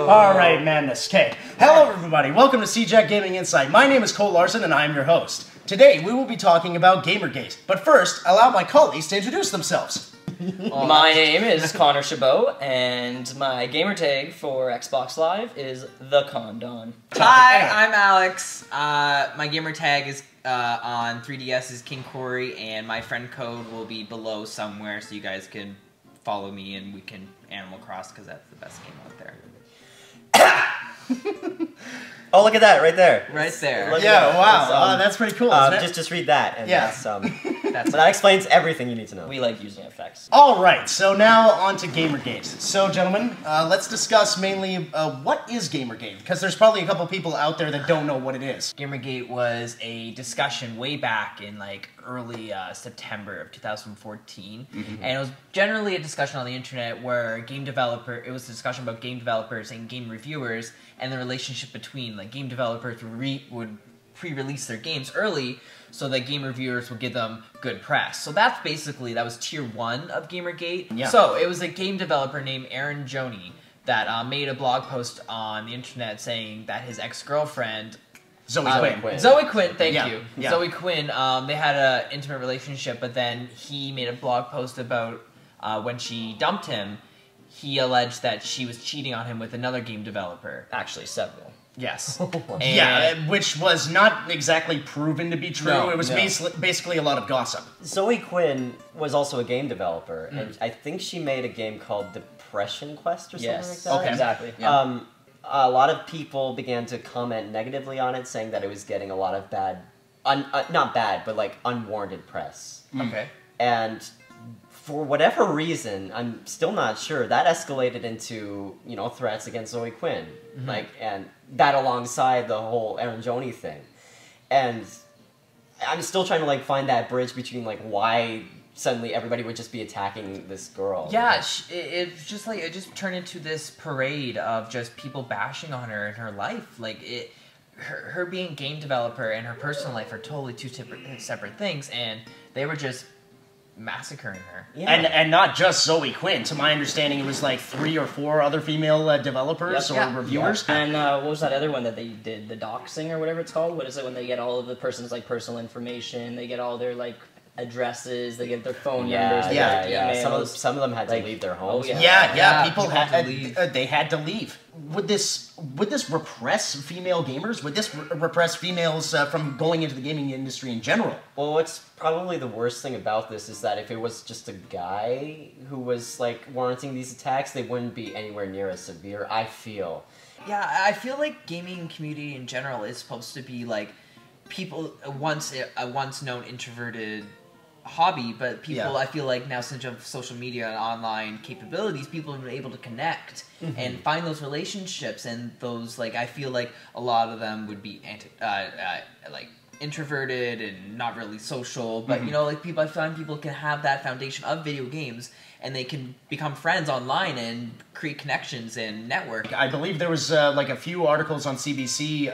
Alright, madness. Okay. Hello, everybody. Welcome to CJAC Gaming Insight. My name is Cole Larson, and I am your host. Today, we will be talking about Gamergate. But first, allow my colleagues to introduce themselves. My name is Connor Chabot, and my gamer tag for Xbox Live is The Condon. Hi, I'm Alex. My gamer tag is on 3DS is King Corey, and my friend code will be below somewhere, so you guys can follow me and we can Animal Cross because that's the best game out there. Oh, look at that right there. Right there. Yeah, wow. That's pretty cool. Just read that. And yeah. That explains everything you need to know. We like using effects. Alright, so now on to Gamergate. So, gentlemen, let's discuss mainly what is Gamergate? Because there's probably a couple people out there that don't know what it is. Gamergate was a discussion way back in like early September of 2014, and it was generally a discussion on the internet where it was a discussion about game developers and game reviewers and the relationship between like game developers would pre-release their games early so that game reviewers would give them good press. So that was tier 1 of Gamergate. Yeah. So it was a game developer named Aaron Joney that made a blog post on the internet saying that his ex-girlfriend Zoe Quinn, thank you. Yeah. Zoe Quinn, they had an intimate relationship, but then he made a blog post about when she dumped him, he alleged that she was cheating on him with another game developer. Actually, several. Yes. Yeah, which was not exactly proven to be true. No, it was basically a lot of gossip. Zoe Quinn was also a game developer, and I think she made a game called Depression Quest or something like that. Okay. Exactly. Yeah. A lot of people began to comment negatively on it, saying that it was getting a lot of bad, not bad, but like unwarranted press. Okay. And for whatever reason, I'm still not sure, that escalated into, threats against Zoe Quinn. And that alongside the whole Aaron Joney thing. And I'm still trying to find that bridge between why suddenly everybody would just be attacking this girl. Yeah, it just turned into this parade of just people bashing on her and her life. Her being a game developer and her personal life are totally two separate things, and they were just massacring her. Yeah. And not just Zoe Quinn. To my understanding, it was 3 or 4 other female developers or reviewers. Yeah. And what was that other one that they did? The doxing or whatever it's called? What is it when they get all of the person's personal information? They get all their addresses, they get their phone numbers, emails. Some of them had to leave their homes. People had to leave. They had to leave. Would this repress female gamers? Would this repress females from going into the gaming industry in general? Well, what's probably the worst thing about this is that if it was just a guy who was warranting these attacks, they wouldn't be anywhere near as severe, I feel. Yeah, I feel like gaming community in general is supposed to be people a once known introverted hobby, but people I feel now, since of social media and online capabilities, people have been able to connect and find those relationships, and those I feel a lot of them would be introverted and not really social, but I find people can have that foundation of video games and they can become friends online and create connections and network. I believe there was a few articles on CBC,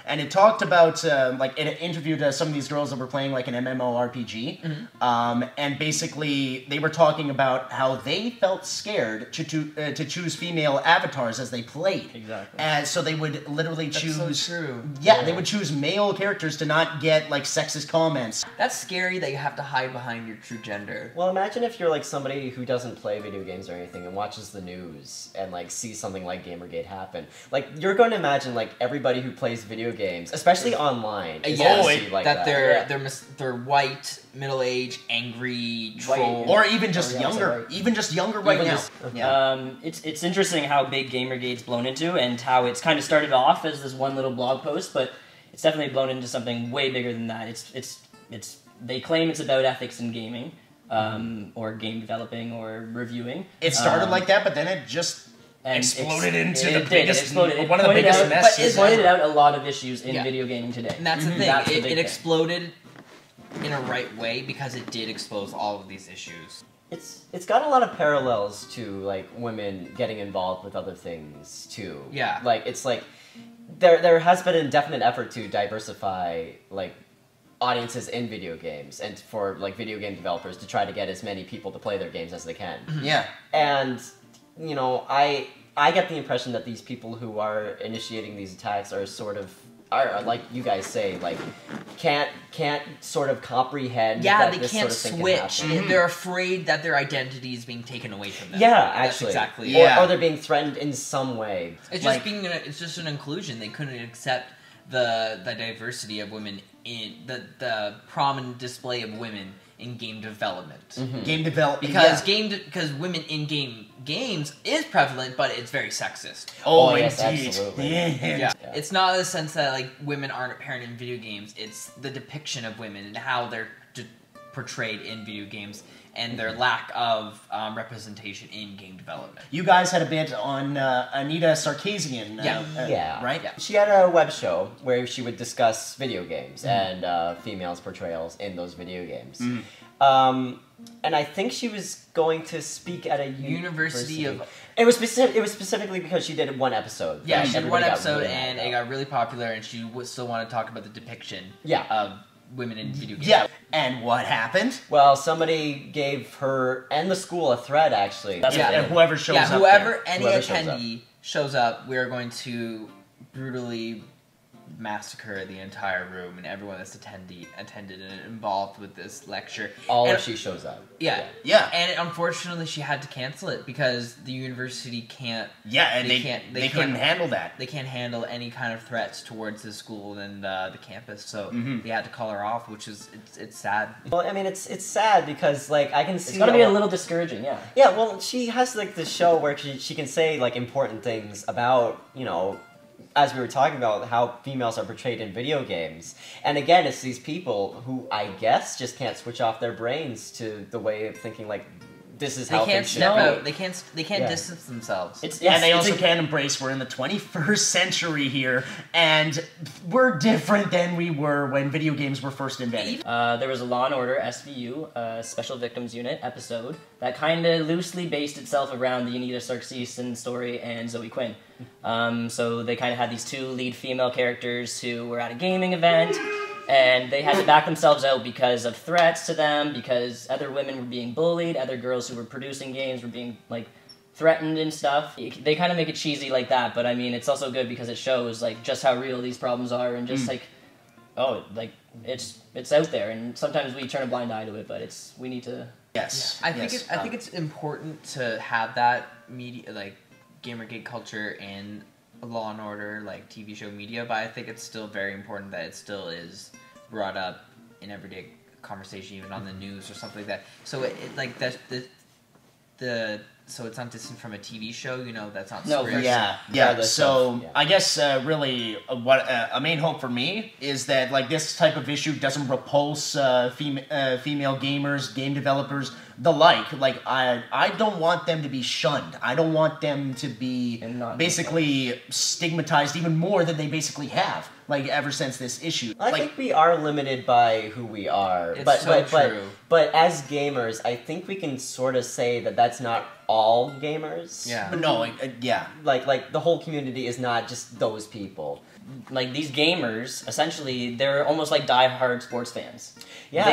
and it talked about it interviewed some of these girls that were playing an MMORPG, and basically they were talking about how they felt scared to choose female avatars as they played. Exactly. And so they would literally choose. That's so true. Yeah, they would choose male characters to not get sexist comments. That's scary that you have to hide behind your true gender. Well, imagine if you're somebody who doesn't play video games or anything and watches the news and sees something like Gamergate happen. You're going to imagine everybody who plays video games, especially online, is they're white, middle-aged, angry, troll, or even just younger, right now. Yeah. It's interesting how big Gamergate's blown into, and how it's kind of started off as this one little blog post, but it's definitely blown into something way bigger than that. They claim it's about ethics in gaming, or game developing or reviewing. It started like that, but then it just exploded into one of the pointed biggest messes. It pointed out a lot of issues in video gaming today. And that's the thing. It exploded in a right way because it did expose all of these issues. It's got a lot of parallels to women getting involved with other things too. Yeah. There has been a definite effort to diversify audiences in video games, and for video game developers to try to get as many people to play their games as they can. Yeah. And I get the impression that these people who are initiating these attacks are sort of are like you guys say, like can't sort of comprehend. Yeah, that they this can't sort of thing switch. can happen. They're afraid that their identity is being taken away from them. Yeah, That's actually, exactly. Yeah. Or they're being threatened in some way. It's Like- just it's just an inclusion. They couldn't accept the diversity of women in the prominent display of women in game development. Game development. Because women in games is prevalent, but it's very sexist. Oh, yes, indeed. absolutely. Yeah. It's not the sense that like women aren't apparent in video games. It's the depiction of women and how they're portrayed in video games and their lack of representation in game development. You guys had a bit on Anita Sarkeesian. Yeah. Right? Yeah. She had a web show where she would discuss video games and females' portrayals in those video games. And I think she was going to speak at a University of... It was specifically because she did one episode. Yeah, that she did one everybody got episode really and mad it about. got really popular and she would still want to talk about the depiction Yeah. of women in video games. Yeah. And what happened? Well, somebody gave her and the school a threat, actually. That's Yeah, what and whoever shows up. Any Whoever shows attendee shows up, we are going to brutally massacre the entire room and everyone that's attended and involved with this lecture. All and, if she shows up. Yeah. Yeah. And unfortunately, she had to cancel it because the university can't. Yeah, and They they can't- they couldn't can't- handle that. They can't handle any kind of threats towards the school and the campus, so they had to call her off, which is it's sad. Well, I mean, it's sad because, like, I can see... It's gonna be a little discouraging, yeah. Yeah, well, she has, like, this show where she can say, like, important things about, you know, as we were talking about, how females are portrayed in video games. And again, it's these people who, I guess, just can't switch off their brains to the way of thinking, like, this is They how can't things should step be. out. They can't Yeah. distance themselves. It's And they it's also a- can't embrace we're in the 21st century here, and we're different than we were when video games were first invented. There was a Law & Order SVU, Special Victims Unit episode that kind of loosely based itself around the Anita Sarkeesian story and Zoe Quinn. So they kind of had these two lead female characters who were at a gaming event, and they had to back themselves out because of threats to them, because other women were being bullied, other girls who were producing games were being, like, threatened and stuff. They kind of make it cheesy like that, but I mean, it's also good because it shows, like, just how real these problems are and just, like, oh, like, it's out there, and sometimes we turn a blind eye to it, but we need to... Yes. I think yes. I think it's important to have that media, like Gamergate culture and Law and Order, like TV show media, but I think it's still very important that it still is brought up in everyday conversation, even on the news or something like that. So it like that the so it's not distant from a TV show, you know, that's not No, scripted. Yeah, Yeah, yeah. the So stuff, yeah. I guess really what a main hope for me is that like this type of issue doesn't repulse female gamers, game developers, the like. Like I don't want them to be shunned. I don't want them to be And not- basically stigmatized even more than they basically have. Like ever since this issue. I think we are limited by who we are. It's but, so but, true. But as gamers, I think we can sort of say that that's not all gamers. Yeah. But no, yeah. Like the whole community is not just those people. Like, these gamers, essentially, they're almost like die-hard sports fans. Yeah.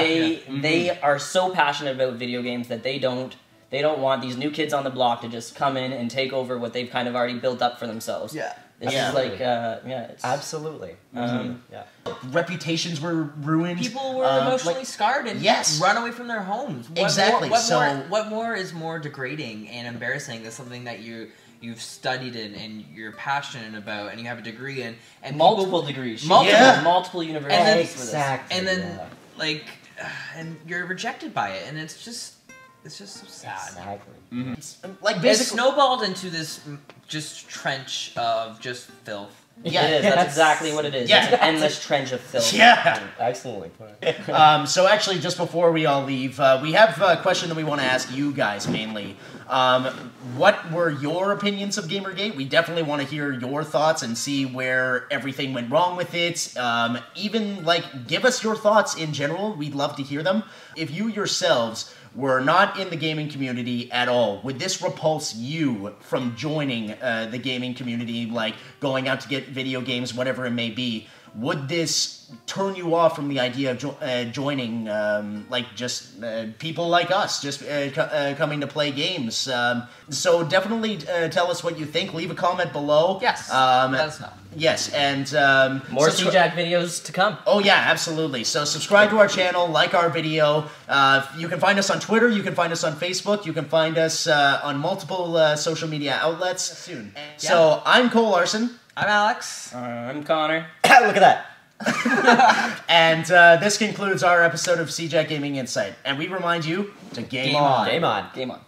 They are so passionate about video games that they don't want these new kids on the block to just come in and take over what they've kind of already built up for themselves. Yeah. It's Yeah. just like, it's... Absolutely. Um, Yeah. Reputations were ruined. People were like- emotionally scarred and Yes. run away from their homes. Exactly, What more is more degrading and embarrassing than something that you've studied in and you're passionate about and you have a degree in and multiple degrees. Yeah. Multiple universities And then- for this. Exactly. and then yeah. like and you're rejected by it and it's just so sad. Exactly. Like It's basically. snowballed into this just trench of just filth. Yeah, it is. yes. That's exactly what it is. Yeah. It's an endless trench of filth. Yeah. Excellently put. So actually, just before we all leave, we have a question that we want to ask you guys mainly. What were your opinions of Gamergate? We definitely want to hear your thoughts and see where everything went wrong with it. Even, like, give us your thoughts in general. We'd love to hear them. If you yourselves were not in the gaming community at all, would this repulse you from joining the gaming community, like going out to get video games, whatever it may be? would this turn you off from the idea of joining, people like us, just coming to play games? So definitely tell us what you think. Leave a comment below. Yes, let us know. Yes, and more CJAC videos to come. Oh yeah, absolutely. So subscribe to our channel, like our video. You can find us on Twitter. You can find us on Facebook. You can find us on multiple social media outlets soon. So I'm Cole Larson. I'm Alex. I'm Connor. Look at that. And this concludes our episode of CJAC Gaming Insight. And we remind you to game on. Game on. Game on.